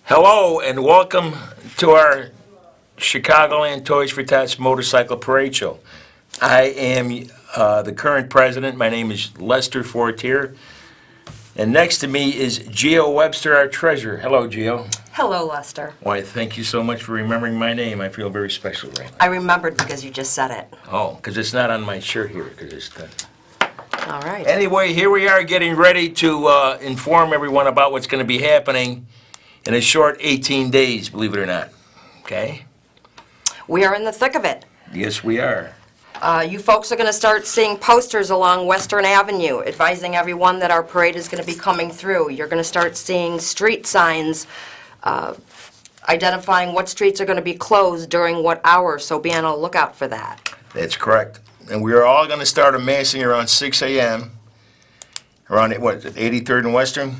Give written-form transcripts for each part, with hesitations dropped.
Hello and welcome to our Chicagoland Toys for Tots Motorcycle Parade Show. I am the current president. My name is Lester Fortier. And next to me is Gio Webster, our treasurer. Hello, Gio. Hello, Lester. Why, thank you so much for remembering my name. I feel very special right now. I remembered because you just said it. Oh, because it's not on my shirt here. Because it's All right. Anyway, here we are getting ready to inform everyone about what's going to be happening in a short 18 days, believe it or not. Okay? We are in the thick of it. Yes, we are. You folks are going to start seeing posters along Western Avenue advising everyone that our parade is going to be coming through. You're going to start seeing street signs identifying what streets are going to be closed during what hour, so be on a lookout for that. That's correct. And we are all going to start amassing around 6 a.m. around, 83rd and Western?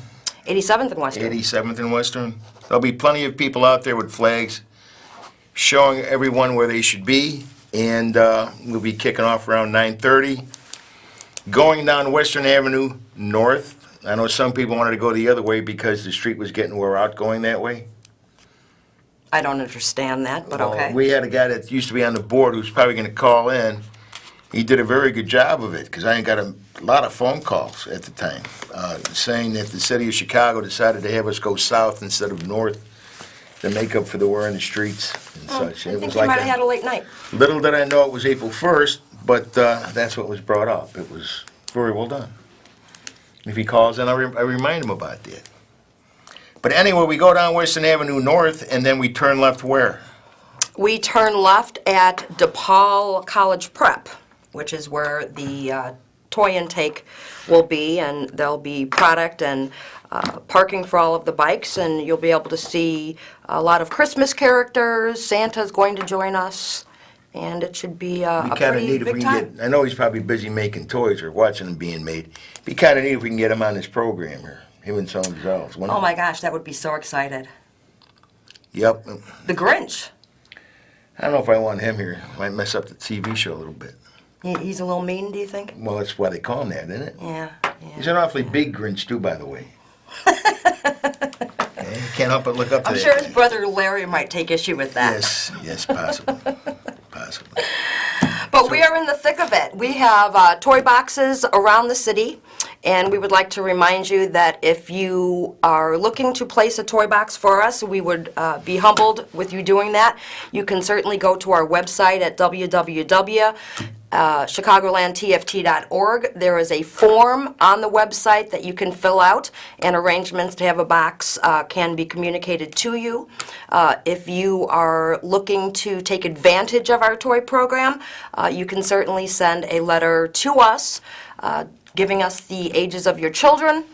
87th and Western. 87th and Western. There'll be plenty of people out there with flags showing everyone where they should be. And we'll be kicking off around 9:30. Going down Western Avenue north. I know some people wanted to go the other way because the street was getting wore out going that way. I don't understand that, but Well, okay. we had a guy that used to be on the board who's probably going to call in. He did a very good job of it because I got a lot of phone calls at the time saying that the city of Chicago decided to have us go south instead of north to make up for the wear in the streets and such. I It think was you like might have had a late night. little did I know it was April 1st, but that's what was brought up. It was very well done. If he calls in, I remind him about that. But anyway, we go down Western Avenue north, and then we turn left where? We turn left at DePaul College Prep, which is where the toy intake will be, and there'll be product and parking for all of the bikes, and you'll be able to see a lot of Christmas characters. Santa's going to join us, and it should be a Be kind of pretty neat if we big can time. get, I know he's probably busy making toys or watching them being made. Be kind of neat if we can get him on this program here, him and some of his elves. Oh my gosh, that would be so excited. Yep. The Grinch. I don't know if I want him here. Might mess up the TV show a little bit. He's a little mean, do you think? Well, that's why they call him that, isn't it? Yeah. He's an awfully big Grinch, too, by the way. Okay, can't help but look up to I'm that sure his guy. brother Larry might take issue with that. Yes, possibly. Possibly. But we are in the thick of it. We have toy boxes around the city, and we would like to remind you that if you are looking to place a toy box for us, we would be humbled with you doing that. You can certainly go to our website at www.chicagolandtft.org. There is a form on the website that you can fill out, and arrangements to have a box can be communicated to you. If you are looking to take advantage of our toy program, you can certainly send a letter to us giving us the ages of your children,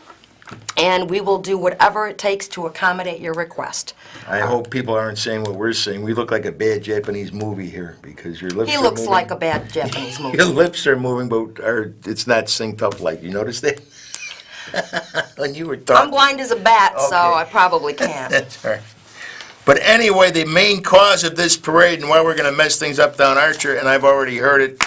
and we will do whatever it takes to accommodate your request. I hope people aren't saying what we're saying. We look like a bad Japanese movie here because your lips He are looks moving. like a bad Japanese movie. Your lips are moving, but it's not synced up like. You notice that? When you were talking. I'm blind as a bat, so Okay. I probably can't. That's all right. But anyway, the main cause of this parade and why we're going to mess things up down Archer, and I've already heard it.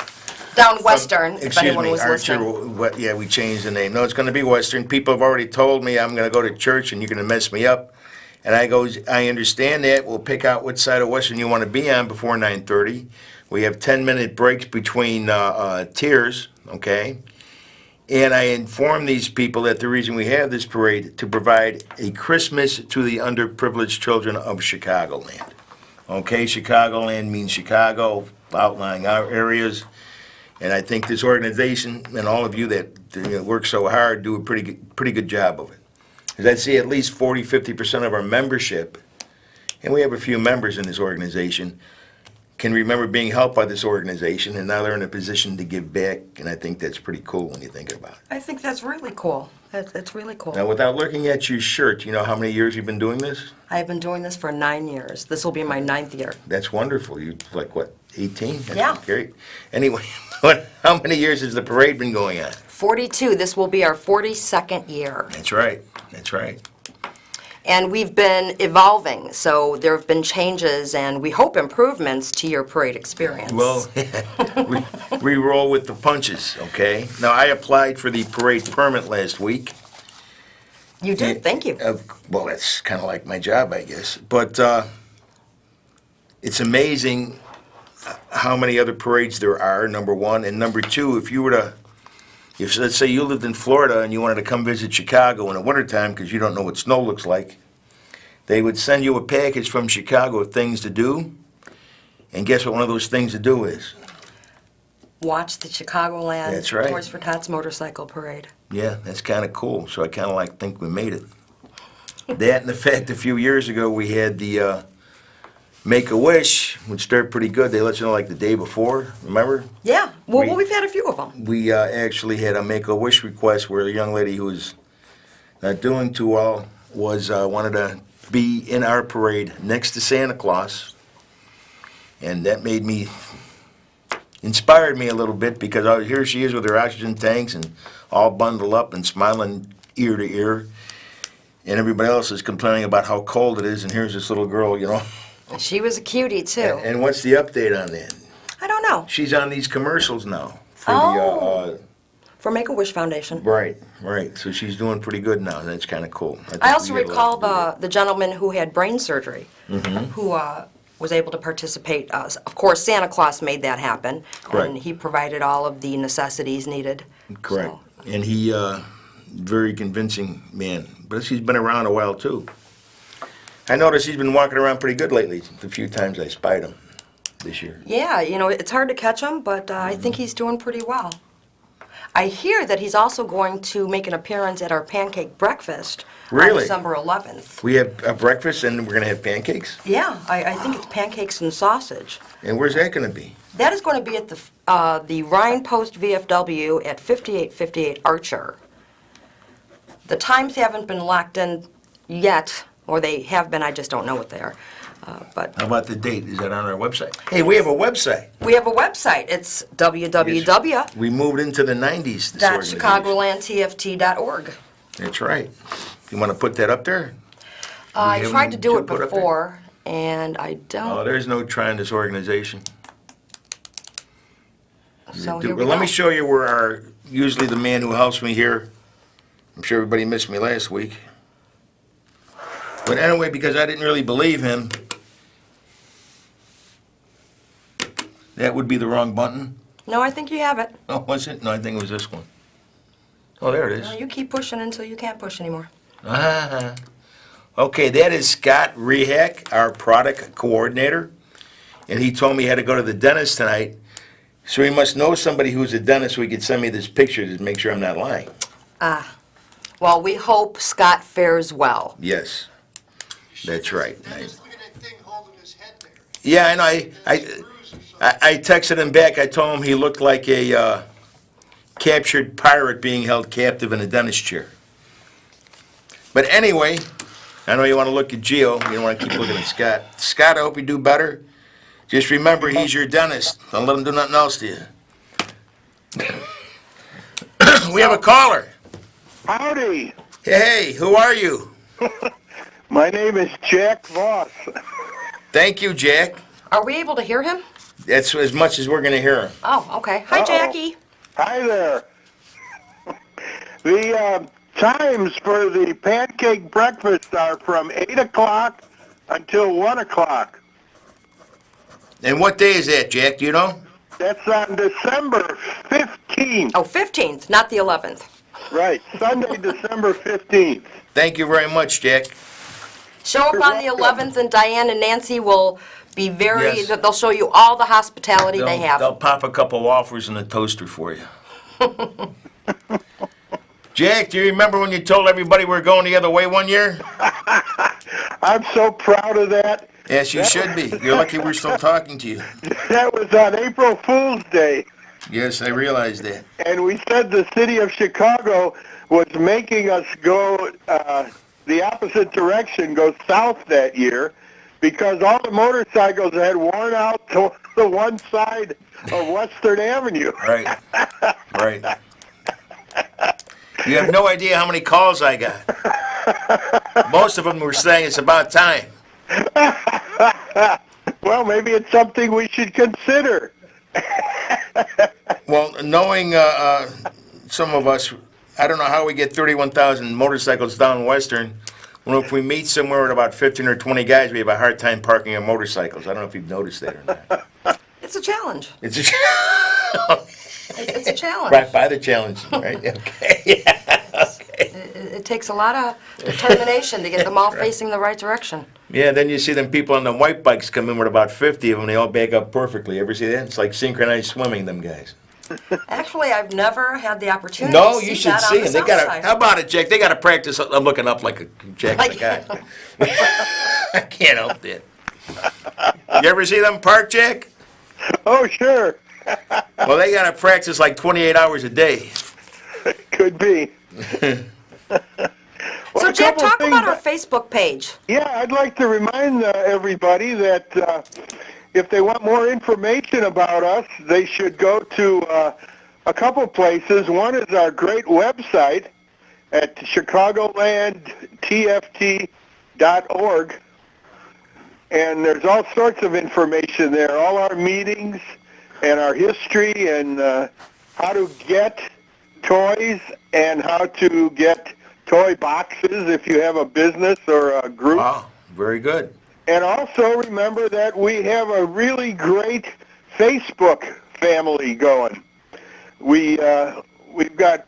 Down Western, if Excuse anyone me, was Archer. listening. Yeah, we changed the name. No, it's going to be Western. People have already told me I'm going to go to church and you're going to mess me up. And I understand that. We'll pick out what side of Western you want to be on before 9:30. We have 10-minute breaks between tiers, okay? And I inform these people that the reason we have this parade to provide a Christmas to the underprivileged children of Chicagoland. Okay, Chicagoland means Chicago, outlying our areas. And I think this organization and all of you that work so hard do a pretty good job of it. 'Cause I'd say at least 40-50% of our membership, and we have a few members in this organization, can remember being helped by this organization, and now they're in a position to give back, and I think that's pretty cool when you think about it. I think that's really cool. That's really cool. Now, without looking at your shirt, you know how many years you've been doing this? I have been doing this for 9 years. This will be my 9th year. That's wonderful. You like what, 18? That's Yeah. great. Anyway, how many years has the parade been going on? 42. This will be our 42nd year. That's right. That's right. And we've been evolving, so there have been changes and we hope improvements to your parade experience. Well, we roll with the punches, okay? Now, I applied for the parade permit last week. You did, thank you. Well, that's kind of like my job, I guess. But it's amazing how many other parades there are, number one. And number two, if let's say you lived in Florida and you wanted to come visit Chicago in the wintertime because you don't know what snow looks like, they would send you a package from Chicago of things to do. And guess what one of those things to do is? Watch the Chicagoland That's right. Toys for Tots motorcycle parade. Yeah, that's kind of cool. So I kind of think we made it. That and the fact a few years ago we had the Make-A-Wish, which started pretty good. They let you know like the day before, remember? Yeah, well, we've had a few of them. We actually had a Make-A-Wish request where a young lady who was not doing too well wanted to be in our parade next to Santa Claus. And that inspired me a little bit because here she is with her oxygen tanks and all bundled up and smiling ear to ear. And everybody else is complaining about how cold it is, and here's this little girl, She was a cutie, too. And what's the update on that? I don't know. She's on these commercials now. For Make-A-Wish Foundation. Right. So she's doing pretty good now. That's kind of cool. I also recall the gentleman who had brain surgery, who was able to participate. Of course, Santa Claus made that happen. Correct. And he provided all of the necessities needed. Correct. So. And he, very convincing man. But he's been around a while, too. I noticed he's been walking around pretty good lately, the few times I spied him this year. Yeah, it's hard to catch him, but I think he's doing pretty well. I hear that he's also going to make an appearance at our pancake breakfast on December 11th. We have a breakfast and we're going to have pancakes? Yeah, I think it's pancakes and sausage. And where's that going to be? That is going to be at the Rhine Post VFW at 5858 Archer. The times haven't been locked in yet, or they have been, I just don't know what they are. But how about the date? Is that on our website? Hey, we have a website. We have a website. It's www. We moved into the 90s. .chicagolandtft.org. That's right. You want to put that up there? I tried to do it before, and I don't. Oh, there's no trying this organization. So here we Well, let go. me show you where usually the man who helps me here, I'm sure everybody missed me last week. But anyway, because I didn't really believe him, that would be the wrong button. No, I think you have it. Oh, was it? No, I think it was this one. Oh, there it is. Well, you keep pushing until you can't push anymore. Ah. Okay, that is Scott Rehack, our product coordinator. And he told me he had to go to the dentist tonight. So he must know somebody who's a dentist so he could send me this picture to make sure I'm not lying. Well, we hope Scott fares well. Yes, that's right. Look at that thing holding his head there. Yeah, and I texted him back. I told him he looked like a captured pirate being held captive in a dentist chair. But anyway, I know you want to look at Gio. You don't want to keep looking at Scott. Scott, I hope you do better. Just remember, he's your dentist. Don't let him do nothing else to you. We have a caller. Howdy. Hey, who are you? My name is Jack Voss. Thank you, Jack. Are we able to hear him? That's as much as we're going to hear him. Oh, okay. Hi, Uh-oh. Jackie. Hi there. The times for the pancake breakfast are from 8 o'clock until 1 o'clock. And what day is that, Jack? Do you know? That's on December 15th. Oh, 15th, not the 11th. Right, Sunday, December 15th. Thank you very much, Jack. Show up You're on the welcome. 11th, and Diane and Nancy will be very, Yes. they'll show you all the hospitality they have. They'll pop a couple waffles in the toaster for you. Jack, do you remember when you told everybody we were going the other way one year? I'm so proud of that. Yes, you should be. You're lucky we're still talking to you. That was on April Fool's Day. Yes, I realize that. And we said the city of Chicago was making us go the opposite direction, go south that year, because all the motorcycles had worn out to the one side of Western Avenue. Right. Right. You have no idea how many calls I got. Most of them were saying it's about time. Well, maybe it's something we should consider. Well, knowing some of us I don't know how we get 31,000 motorcycles down Western. Well, if we meet somewhere with about 15 or 20 guys, we have a hard time parking our motorcycles. I don't know if you've noticed that or not. It's a challenge. It's a It's a challenge. right by the challenge, right? Okay. Yeah. Okay. It takes a lot of determination to get them all facing the right direction. Yeah, then you see them people on the white bikes come in with about 50 of them. They all back up perfectly. Ever see that? It's like synchronized swimming, them guys. Actually, I've never had the opportunity No, to you see should that see on the them. They south got side. to. How about it, Jack? They got to practice. I'm looking up like a Jack the guy. I can't help that. You ever see them park, Jack? Oh, sure. Well, they got to practice like 28 hours a day. Could be. Well, So, a Jack, couple talk things about our that- Facebook page. Yeah, I'd like to remind everybody that if they want more information about us, they should go to a couple places. One is our great website at Chicagoland.tft.org. And there's all sorts of information there, all our meetings and our history and how to get toys and how to get toy boxes if you have a business or a group. Wow, very good. And also remember that we have a really great Facebook family going. We've got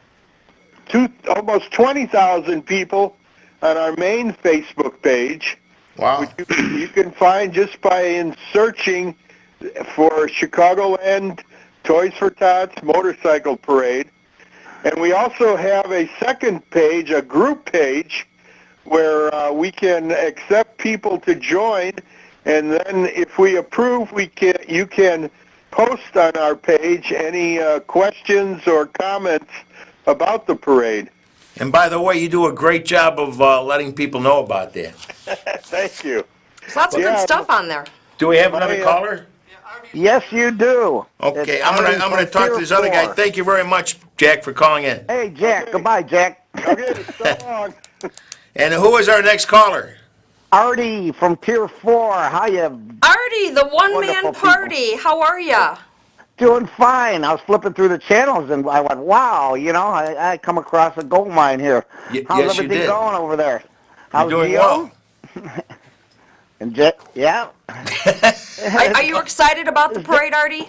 almost 20,000 people on our main Facebook page, Wow. which you can find just by searching for Chicagoland Toys for Tots Motorcycle Parade. And we also have a second page, a group page, where we can accept people to join, and then if we approve, you can post on our page any questions or comments about the parade. And by the way, you do a great job of letting people know about that. Thank you. There's lots of Yeah. good stuff on there. Do we have another I, caller? Yes, you do. Okay, It's I'm Artie gonna from talk to this other guy. Pier 4. Thank you very much, Jack, for calling in. Hey, Jack. Okay. Goodbye, Jack. Okay, so long. And who is our next caller? Artie from Pier 4. How you Artie, the one-man Wonderful party. How are ya? doing? Fine. I was flipping through the channels and I went, wow, I come across a gold mine here. How's Yes, you everything did. going over there? You're How's doing Gio? well. And Jack, yeah. Are you excited about the parade, Artie?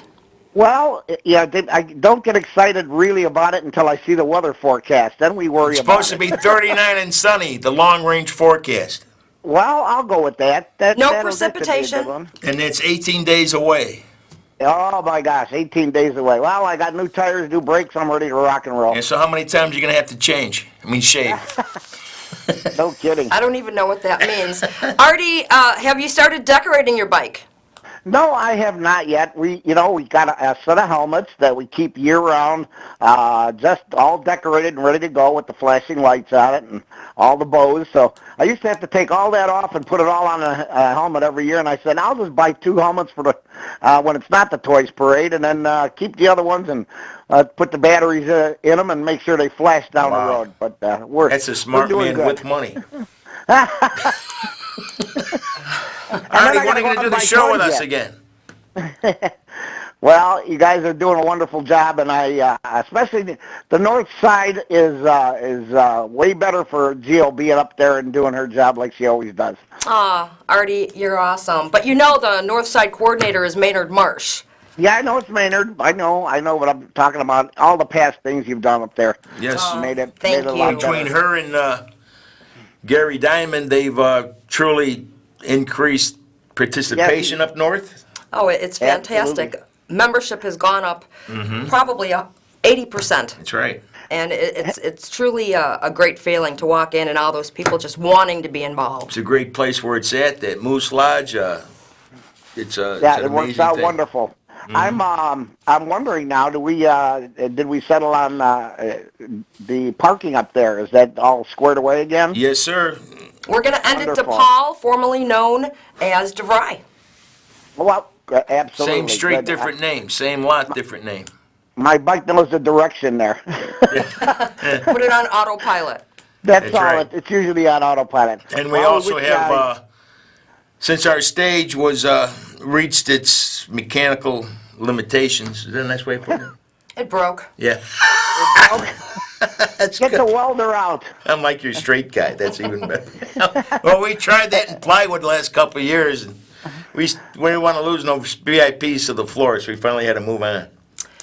Well, yeah, I don't get excited really about it until I see the weather forecast. Then we worry It's about supposed to it. be 39 and sunny, the long-range forecast. Well, I'll go with that. No that could be a precipitation? good one. And it's 18 days away. Oh my gosh, 18 days away. Well, I got new tires, new brakes. I'm ready to rock and roll. And so how many times are you going to have to change? I mean, shave. No kidding. I don't even know what that means. Artie, have you started decorating your bike? No, I have not yet. We got a set of helmets that we keep year round, just all decorated and ready to go with the flashing lights on it and all the bows. So I used to have to take all that off and put it all on a helmet every year. And I said, I'll just buy 2 helmets for the when it's not the Toys Parade, and then keep the other ones and put the batteries in them and make sure they flash down Wow. the road. But we're That's a smart we're doing man good. with money. And then Artie, I when are gotta you go going to out do and the buy show with toys us yet. again? Well, you guys are doing a wonderful job, and I, especially the north side is way better for Gio being up there and doing her job like she always does. Aw, Artie, you're awesome. But you know the North Side coordinator is Maynard Marsh. Yeah, I know it's Maynard. I know, but I'm talking about all the past things you've done up there. Yes. Made it, thank made it a lot you. Between better. her and Gary Diamond, they've truly increased participation up north. Oh, it's fantastic. Absolutely. Membership has gone up probably 80%. That's right. And it's truly a great feeling to walk in and all those people just wanting to be involved. It's a great place where it's at, that Moose Lodge. It's an Yeah, it amazing works out thing. wonderful. I'm wondering now, did we settle on the parking up there? Is that all squared away again? Yes, sir. We're going to end it to Wonderful. Paul, formerly known as DeVry. Well, absolutely. Same street, Good. different name. Same lot, different name. My bike knows the direction there. Put it on autopilot. That's all. right. It's usually on autopilot. And we Oh, also which have, guy? since our stage was reached its mechanical limitations, is that a nice way of putting it? It broke. Yeah. That's Get good. the welder out. I'm like your straight guy. That's even better. Well, we tried that in plywood the last couple of years, and we didn't want to lose no VIPs to the floor, so we finally had to move on.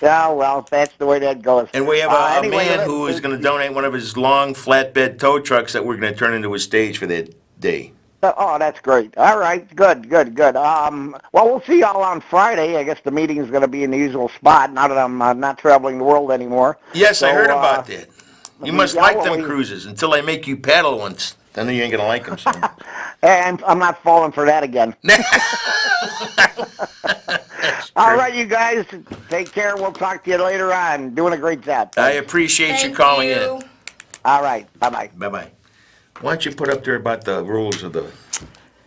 Yeah, well, that's the way that goes. And we have a Anyway, man who is going to donate one of his long flatbed tow trucks that we're going to turn into a stage for that day. Oh, that's great. All right, good. Well, we'll see y'all on Friday. I guess the meeting is going to be in the usual spot now that I'm not traveling the world anymore. Yes, I So, heard about that. You must yeah, like well, them cruises until I make you paddle once. Then you ain't going to like them so much. And I'm not falling for that again. All right, you guys, take care. We'll talk to you later on. Doing a great job. I appreciate you Thank calling you. in. All right, bye-bye. Bye-bye. Why don't you put up there about the rules of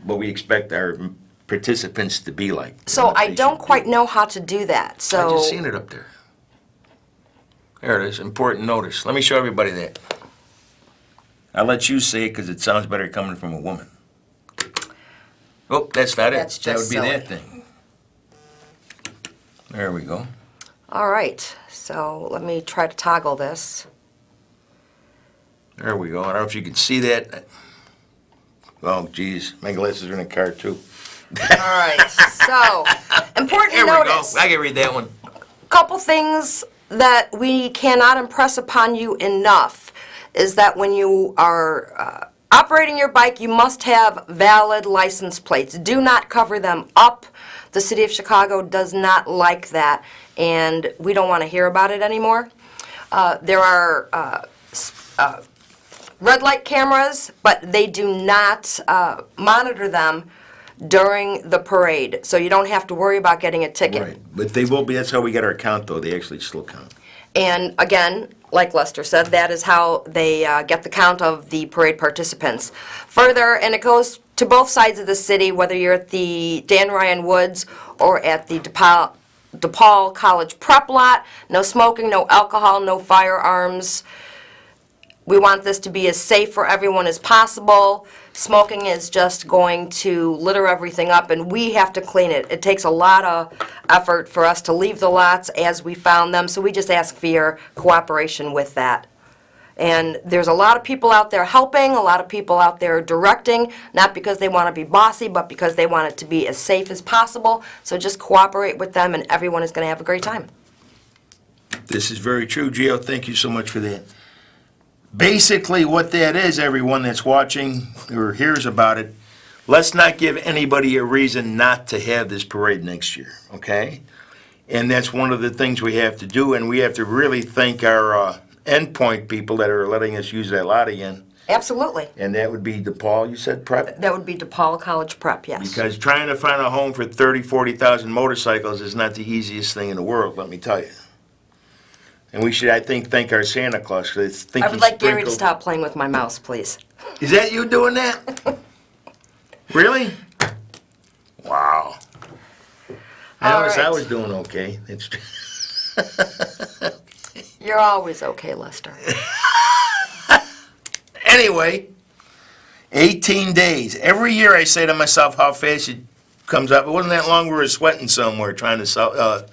what we expect our participants to be like? So what I they don't should quite do. know how to do that, I so. just seen it up there. There it is, important notice. Let me show everybody that. I'll let you say it because it sounds better coming from a woman. Oh, that's not That's it. That would just be silly. that thing. There we go. All right, so let me try to toggle this. There we go. I don't know if you can see that. Oh, geez. My glasses are in the car, too. All right, so, important There we go. notice. I can read that one. Couple things that we cannot impress upon you enough is that when you are operating your bike, you must have valid license plates. Do not cover them up. The city of Chicago does not like that, and we don't want to hear about it anymore. There are red light cameras, but they do not monitor them during the parade, so you don't have to worry about getting a ticket. Right. But they will be, that's how we get our count, though. They actually still count. And again, like Lester said, that is how they get the count of the parade participants. Further, and it goes to both sides of the city, whether you're at the Dan Ryan Woods or at the DePaul College prep lot, no smoking, no alcohol, no firearms. We want this to be as safe for everyone as possible. Smoking is just going to litter everything up, and we have to clean it. It takes a lot of effort for us to leave the lots as we found them, so we just ask for your cooperation with that. And there's a lot of people out there helping, a lot of people out there directing, not because they want to be bossy, but because they want it to be as safe as possible. So just cooperate with them, and everyone is going to have a great time. This is very true, Gio. Thank you so much for that. Basically, what that is, everyone that's watching or hears about it, let's not give anybody a reason not to have this parade next year, okay? And that's one of the things we have to do, and we have to really thank our endpoint people that are letting us use that lot again. Absolutely. And that would be DePaul, you said, prep? That would be DePaul College Prep, yes. Because trying to find a home for 30, 40,000 motorcycles is not the easiest thing in the world, let me tell you. And we should, I think, thank our Santa Claus. 'Cause I think I he would like Gary to sprinkled- stop playing with my mouse, please. Is that you doing that? Really? Wow. I All noticed I right. was doing okay. It's You're always okay, Lester. Anyway, 18 days. Every year I say to myself how fast it comes up. It wasn't that long we were sweating somewhere trying to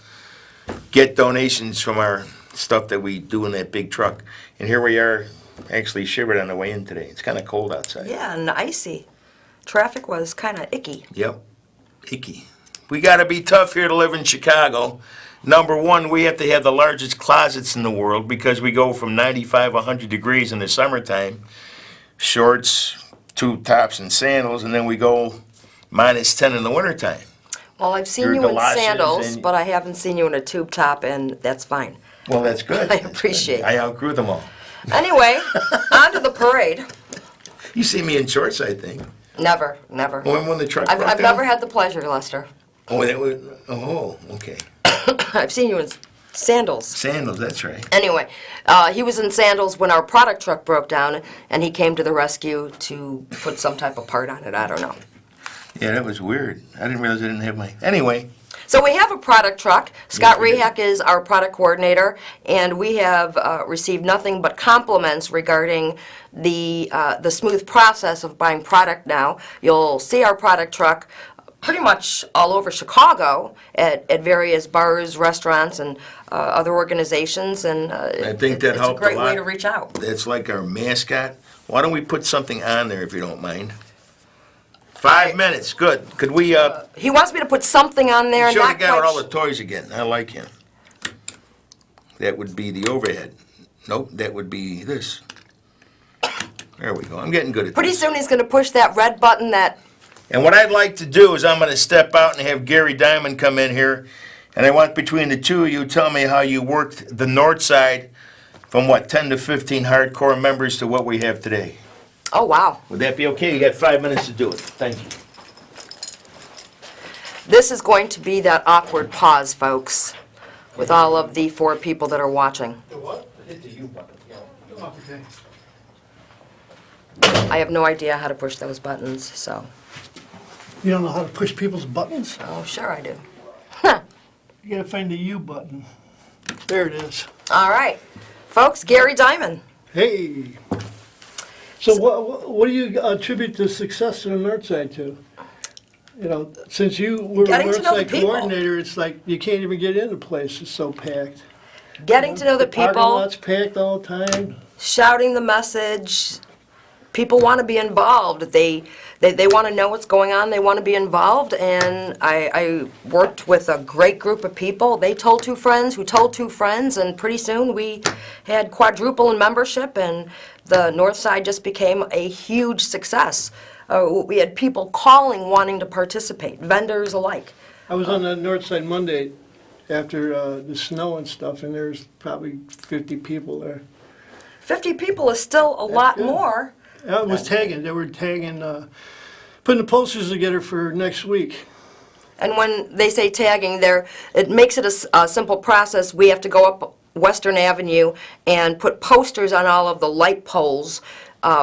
get donations from our stuff that we do in that big truck. And here we are, actually shivered on the way in today. It's kind of cold outside. Yeah, and icy. Traffic was kind of icky. Yep. Icky. We got to be tough here to live in Chicago. Number one, we have to have the largest closets in the world because we go from 95, 100 degrees in the summertime, shorts, tube tops, and sandals, and then we go minus 10 in the wintertime. Well, I've seen Your you in galoshes sandals, and- but I haven't seen you in a tube top, and that's fine. Well, that's good. I appreciate I outgrew them all. Anyway, on to the parade. You see me in shorts, I think. Never, never. When the truck I've broke never down? had the pleasure, Lester. Oh, that was, oh, okay. I've seen you in sandals. Sandals, that's right. Anyway, he was in sandals when our product truck broke down, and he came to the rescue to put some type of part on it. I don't know. Yeah, that was weird. I didn't realize I didn't have my... Anyway, So we have a product truck. Scott Yes, we do. Rehak is our product coordinator, and we have received nothing but compliments regarding the smooth process of buying product now. You'll see our product truck pretty much all over Chicago at various bars, restaurants, and other organizations. And I think that it's helped a great a lot. way to reach out. That's like our mascot. Why don't we put something on there if you don't mind? 5 minutes, good. Could we, He wants me to put something on there. show the Not guy quite with all the toys again. I like him. That would be the overhead. Nope, that would be this. There we go. I'm getting good at Pretty this. soon he's going to push that red button that... And what I'd like to do is I'm going to step out and have Gary Diamond come in here, and I want between the two of you tell me how you worked the north side from what, 10 to 15 hardcore members to what we have today. Oh, wow. Would that be okay? You got 5 minutes to do it. Thank you. This is going to be that awkward pause, folks, with all of the 4 people that are watching. The what? Hit the U button. Oh, okay. I have no idea how to push those buttons, so... You don't know how to push people's buttons? Oh, sure I do. You gotta find the U button. There it is. All right. Folks, Gary Diamond. Hey. So what do you attribute the success in the north side to? You know, since you were a Getting to north know the side people. coordinator, it's like you can't even get in the place. It's so packed. Getting to know the Parking people, lot's packed all the time. shouting the message. People want to be involved. They want to know what's going on. They want to be involved. And I worked with a great group of people. They told 2 friends who told 2 friends, and pretty soon we had quadruple in membership, and the north side just became a huge success. We had people calling wanting to participate, vendors alike. I was on the north side Monday after the snow and stuff, and there's probably 50 people there. 50 people is still a lot good. more. It was tagging. They were tagging, putting the posters together for next week. And when they say tagging, it makes it a simple process. We have to go up Western Avenue and put posters on all of the light poles,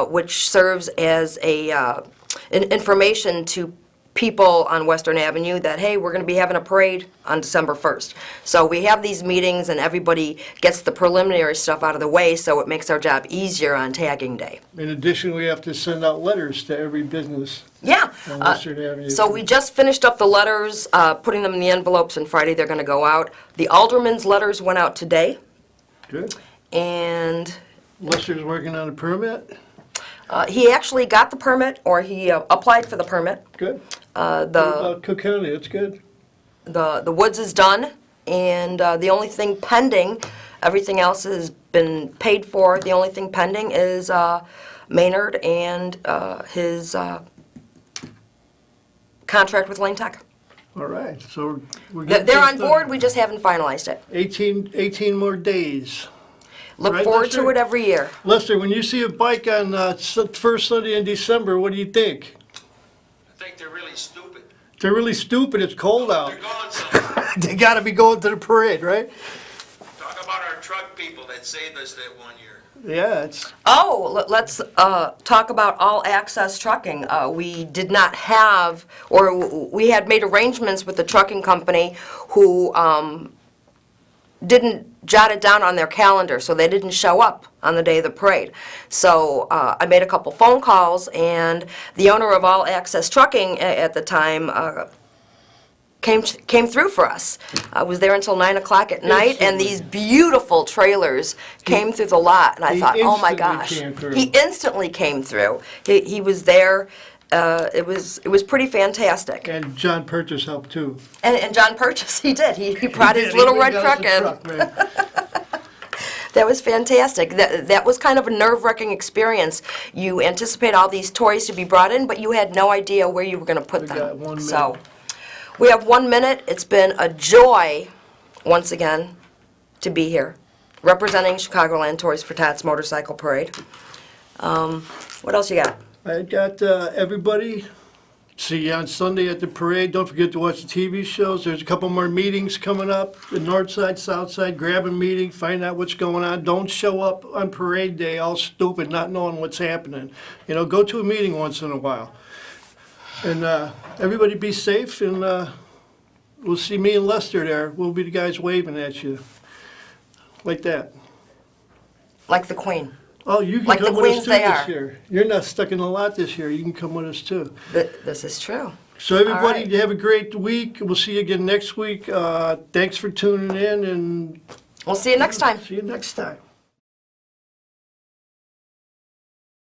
which serves as an information to people on Western Avenue that, hey, we're going to be having a parade on December 1st. So we have these meetings, and everybody gets the preliminary stuff out of the way, so it makes our job easier on tagging day. In addition, we have to send out letters to every business Yeah. on Western Avenue. So we just finished up the letters, putting them in the envelopes, and Friday they're going to go out. The alderman's letters went out today, Good. and Lester's working on a permit. he actually got the permit, or he applied for the permit. Good. What about Cook County? That's good. The woods is done, and the only thing pending, everything else has been paid for. The only thing pending is Maynard and his contract with Lane Tech. All right. So we're getting They're on things done. board, we just haven't finalized it. 18 more days. Look Right, forward to Lester? it every year. Lester, when you see a bike on first Sunday in December, what do you think? I think they're really stupid. They're really stupid. It's cold out. They're going somewhere. They got to be going to the parade, right? Talk about our truck people that saved us that one year. Yeah, it's Oh, let's talk about all access trucking. We did not have, or we had made arrangements with the trucking company who didn't jot it down on their calendar, so they didn't show up on the day of the parade. So I made a couple phone calls, and the owner of All Access Trucking at the time came through for us. I was there until 9 o'clock at night, and these beautiful trailers came through the lot, and I he thought, oh my instantly gosh. came through. He instantly came through. He was there. It was pretty fantastic. and John Purchase helped too. And John Purchase, he did. He brought his He little went red down truck to in. the truck, right. That was fantastic. That was kind of a nerve-wracking experience. You anticipate all these toys to be brought in, but you had no idea where you were going to put We them. got 1 minute. So, we have 1 minute. It's been a joy, once again, to be here, representing Chicagoland Toys for Tots Motorcycle Parade. What else you got? I got everybody. See you on Sunday at the parade. Don't forget to watch the TV shows. There's a couple more meetings coming up. The north side, south side, grab a meeting, find out what's going on. Don't show up on parade day all stupid, not knowing what's happening. You know, go to a meeting once in a while. And everybody be safe, and we'll see me and Lester there. We'll be the guys waving at you. Like that. Like the Queen. Oh, you can Like the come with us queens too they this are. year. You're not stuck in the lot this year. You can come with us too. This is true. So everybody, right. have a great week. We'll see you again next week. Thanks for tuning in, and We'll see you next time. see you next time.